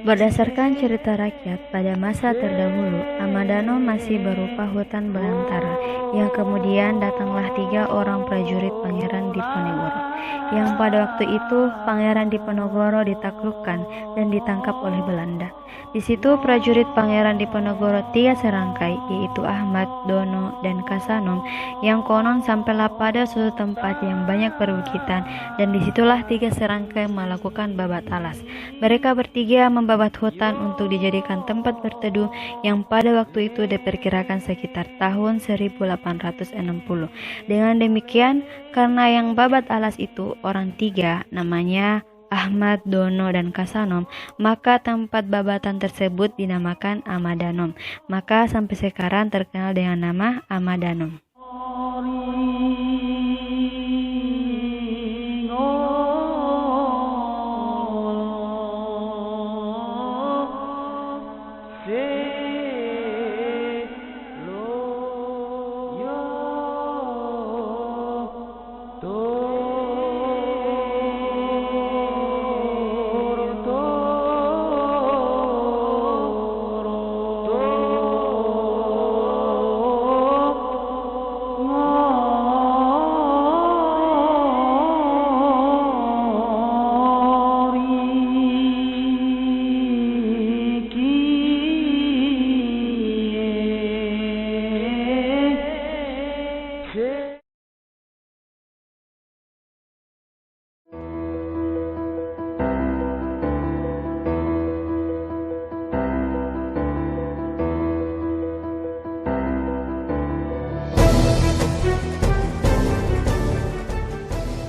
Berdasarkan cerita rakyat, pada masa terdahulu, Amadano masih berupa hutan belantara, yang kemudian datanglah 3 orang prajurit Pangeran Diponegoro, yang pada waktu itu Pangeran Diponegoro ditaklukkan dan ditangkap oleh Belanda. Di situ prajurit Pangeran Diponegoro 3 serangkai, yaitu Ahmad, Dono, dan Kasanom, yang konon sampailah pada suatu tempat yang banyak perbukitan, dan disitulah 3 serangkai melakukan babat alas. Mereka bertiga membabat hutan untuk dijadikan tempat berteduh yang pada waktu itu diperkirakan sekitar tahun 1860. Dengan demikian, karena yang babat alas itu orang 3, namanya Ahmad, Dono, dan Kasanom, maka tempat babatan tersebut dinamakan Amadanom. Maka sampai sekarang terkenal dengan nama Amadanom.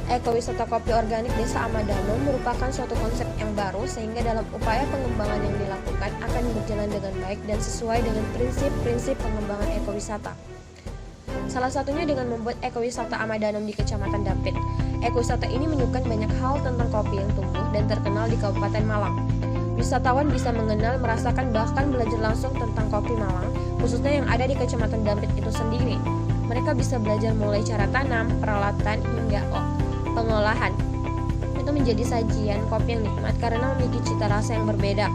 Ekowisata kopi organik Desa Amadano merupakan suatu konsep yang baru sehingga dalam upaya pengembangan yang dilakukan akan berjalan dengan baik dan sesuai dengan prinsip-prinsip pengembangan ekowisata. Salah satunya dengan membuat ekowisata Amadano di Kecamatan Dampit. Ekowisata ini menyuguhkan banyak hal tentang kopi yang tumbuh dan terkenal di Kabupaten Malang. Wisatawan bisa mengenal, merasakan, bahkan belajar langsung tentang kopi Malang, khususnya yang ada di Kecamatan Dampit itu sendiri. Mereka bisa belajar mulai cara tanam, peralatan, hingga pengolahan. Itu menjadi sajian kopi yang nikmat karena memiliki cita rasa yang berbeda.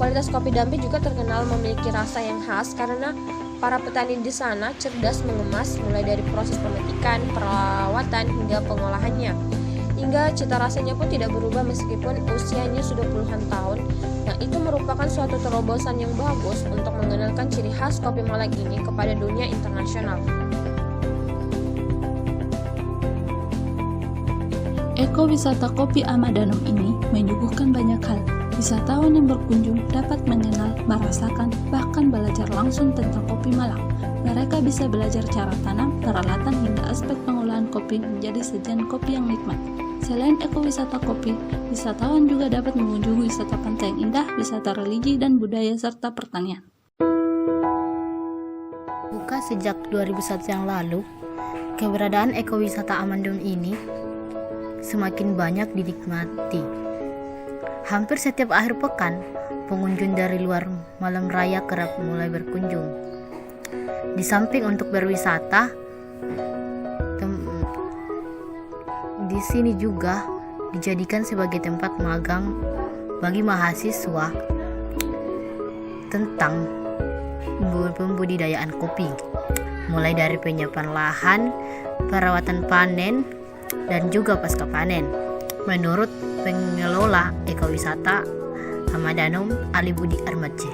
Kualitas kopi Dampit juga terkenal memiliki rasa yang khas karena para petani di sana cerdas mengemas mulai dari proses pemetikan, perawatan, hingga pengolahannya. Hingga cita rasanya pun tidak berubah meskipun usianya sudah puluhan tahun. Nah, itu merupakan suatu terobosan yang bagus untuk mengenalkan ciri khas kopi Malang ini kepada dunia internasional. Ekowisata kopi Amadano ini menyuguhkan banyak hal. Wisatawan yang berkunjung dapat mengenal, merasakan, bahkan belajar langsung tentang kopi Malang. Mereka bisa belajar cara tanam, peralatan, hingga aspek pengolahan kopi menjadi sajian kopi yang nikmat. Selain ekowisata kopi, wisatawan juga dapat mengunjungi wisata pantai yang indah, wisata religi dan budaya, serta pertanian. Buka sejak 2001 yang lalu, keberadaan ekowisata Amadano ini semakin banyak dinikmati. Hampir setiap akhir pekan, pengunjung dari luar Malang Raya kerap mulai berkunjung. Di samping untuk berwisata, di sini juga dijadikan sebagai tempat magang bagi mahasiswa tentang pembudidayaan kopi, mulai dari penyiapan lahan, perawatan panen, dan juga pasca panen. Menurut pengelola ekowisata Amadano, Ali Budi Armadje.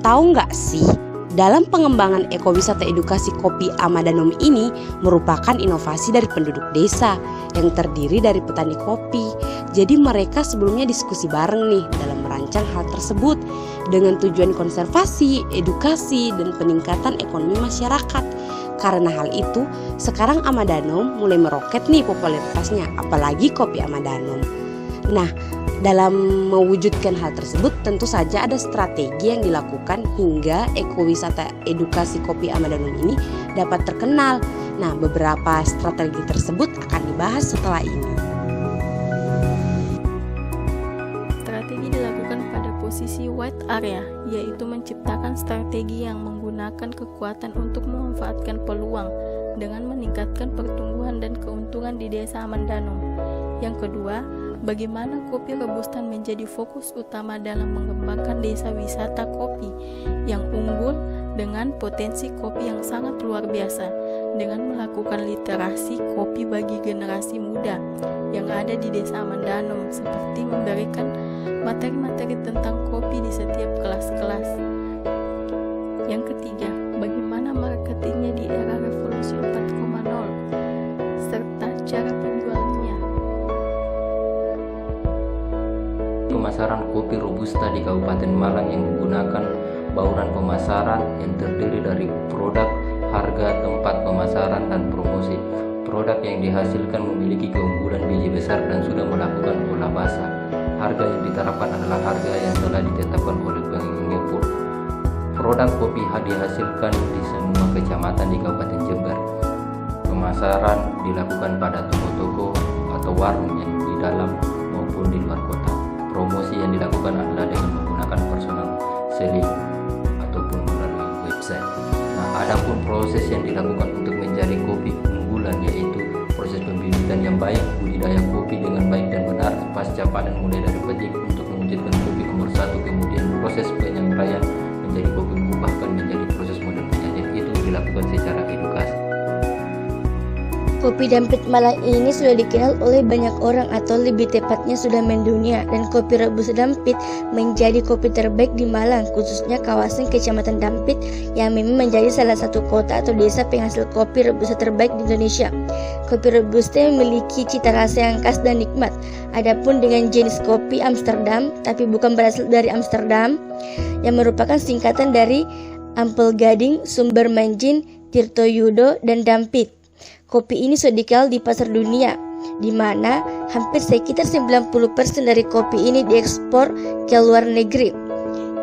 Tahu nggak sih, dalam pengembangan ekowisata edukasi kopi Amadano ini merupakan inovasi dari penduduk desa yang terdiri dari petani kopi. Jadi mereka sebelumnya diskusi bareng nih dalam merancang hal tersebut dengan tujuan konservasi, edukasi, dan peningkatan ekonomi masyarakat. Karena hal itu, sekarang Amadano mulai meroket nih popularitasnya, apalagi kopi Amadano. Nah, dalam mewujudkan hal tersebut tentu saja ada strategi yang dilakukan hingga ekowisata edukasi kopi Amadano ini dapat terkenal. Nah, beberapa strategi tersebut akan dibahas setelah ini. Strategi dilakukan pada posisi wide area, yaitu menciptakan strategi yang menggunakan kekuatan untuk memanfaatkan peluang dengan meningkatkan pertumbuhan dan keuntungan di Desa Amandanom. Yang kedua, bagaimana kopi Rebustan menjadi fokus utama dalam mengembangkan desa wisata kopi yang unggul dengan potensi kopi yang sangat luar biasa, dengan melakukan literasi kopi bagi generasi muda yang ada di Desa Amandanom, seperti memberikan materi-materi tentang kopi di setiap kelas-kelas. Yang ketiga, bagaimana marketingnya di era revolusi 4.0 serta cara penjualannya. Pemasaran kopi Robusta di Kabupaten Malang yang menggunakan bauran pemasaran yang terdiri dari produk, harga, tempat pemasaran, dan promosi. Produk yang dihasilkan memiliki keunggulan biji besar dan sudah melakukan olah basah. Harga yang diterapkan adalah harga yang telah ditetapkan oleh Bank Indonesia. Produk kopi dihasilkan di semua kecamatan di Kabupaten Jember. Pemasaran dilakukan pada toko-toko atau warung yang di dalam maupun di luar kota. Promosi yang dilakukan adalah dengan menggunakan personal selling ataupun melalui website. Nah, adapun proses yang dilakukan untuk mencari kopi unggulan yaitu proses pembibitan yang baik, budidaya kopi dengan baik dan benar pasca panen mulai dari petik untuk mewujudkan kopi nomor 1, kemudian proses penyampaian menjadi kopi bahkan menjadi proses model penyajian itu dilakukan secara edukasi. Kopi Dampit Malang ini sudah dikenal oleh banyak orang, atau lebih tepatnya sudah mendunia, dan kopi Robusta Dampit menjadi kopi terbaik di Malang, khususnya kawasan Kecamatan Dampit yang memang menjadi salah satu kota atau desa penghasil kopi Robusta terbaik di Indonesia. Kopi Robusta memiliki cita rasa yang khas dan nikmat. Adapun dengan jenis kopi Amsterdam, tapi bukan berasal dari Amsterdam, yang merupakan singkatan dari Ampel Gading, Sumber Manjin, Tirtoyudo, dan Dampit. Kopi ini sudah dikenal di pasar dunia, di mana hampir sekitar 90% dari kopi ini diekspor ke luar negeri.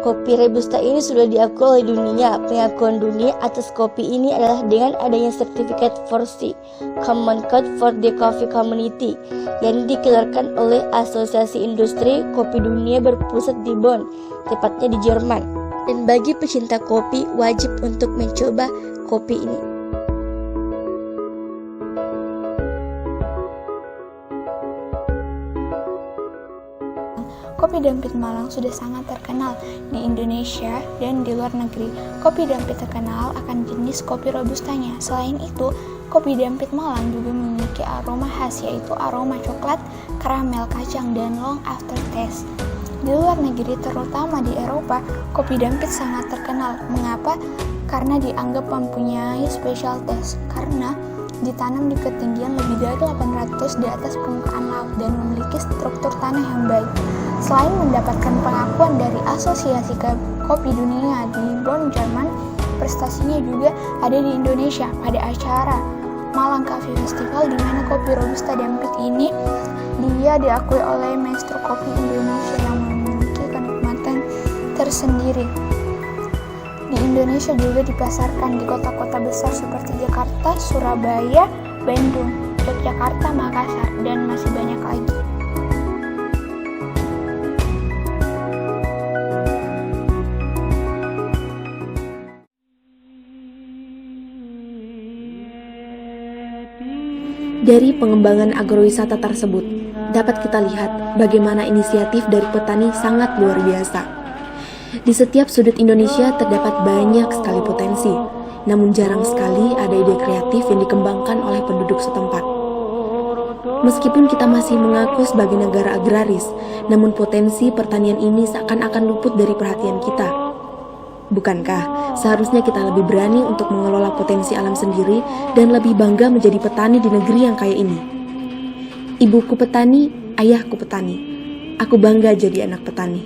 Kopi Robusta ini sudah diakui oleh dunia. Pengakuan dunia atas kopi ini adalah dengan adanya sertifikat 4C, Common Code for the Coffee Community, yang dikeluarkan oleh Asosiasi Industri Kopi Dunia berpusat di Bonn, tepatnya di Jerman. Dan bagi pecinta kopi, wajib untuk mencoba kopi ini. Kopi Dampit Malang sudah sangat terkenal di Indonesia dan di luar negeri. Kopi Dampit terkenal akan jenis kopi robustanya. Selain itu, kopi Dampit Malang juga memiliki aroma khas, yaitu aroma coklat, karamel, kacang, dan long aftertaste. Di luar negeri, terutama di Eropa, kopi Dampit sangat terkenal. Mengapa? Karena dianggap mempunyai special taste, karena ditanam di ketinggian lebih dari 800 di atas permukaan laut dan memiliki struktur tanah yang baik. Selain mendapatkan pengakuan dari Asosiasi Kopi Dunia di Bonn, Jerman, prestasinya juga ada di Indonesia pada acara Malang Coffee Festival, di mana kopi Robusta Dampit ini dia diakui oleh maestro kopi Indonesia yang memiliki kenikmatan tersendiri. Di Indonesia juga dipasarkan di kota-kota besar seperti Jakarta, Surabaya, Bandung, Yogyakarta, Makassar, dan masih banyak lagi. Dari pengembangan agrowisata tersebut, dapat kita lihat bagaimana inisiatif dari petani sangat luar biasa. Di setiap sudut Indonesia terdapat banyak sekali potensi, namun jarang sekali ada ide kreatif yang dikembangkan oleh penduduk setempat. Meskipun kita masih mengaku sebagai negara agraris, namun potensi pertanian ini seakan-akan luput dari perhatian kita. Bukankah seharusnya kita lebih berani untuk mengelola potensi alam sendiri dan lebih bangga menjadi petani di negeri yang kaya ini? Ibuku petani, ayahku petani. Aku bangga jadi anak petani.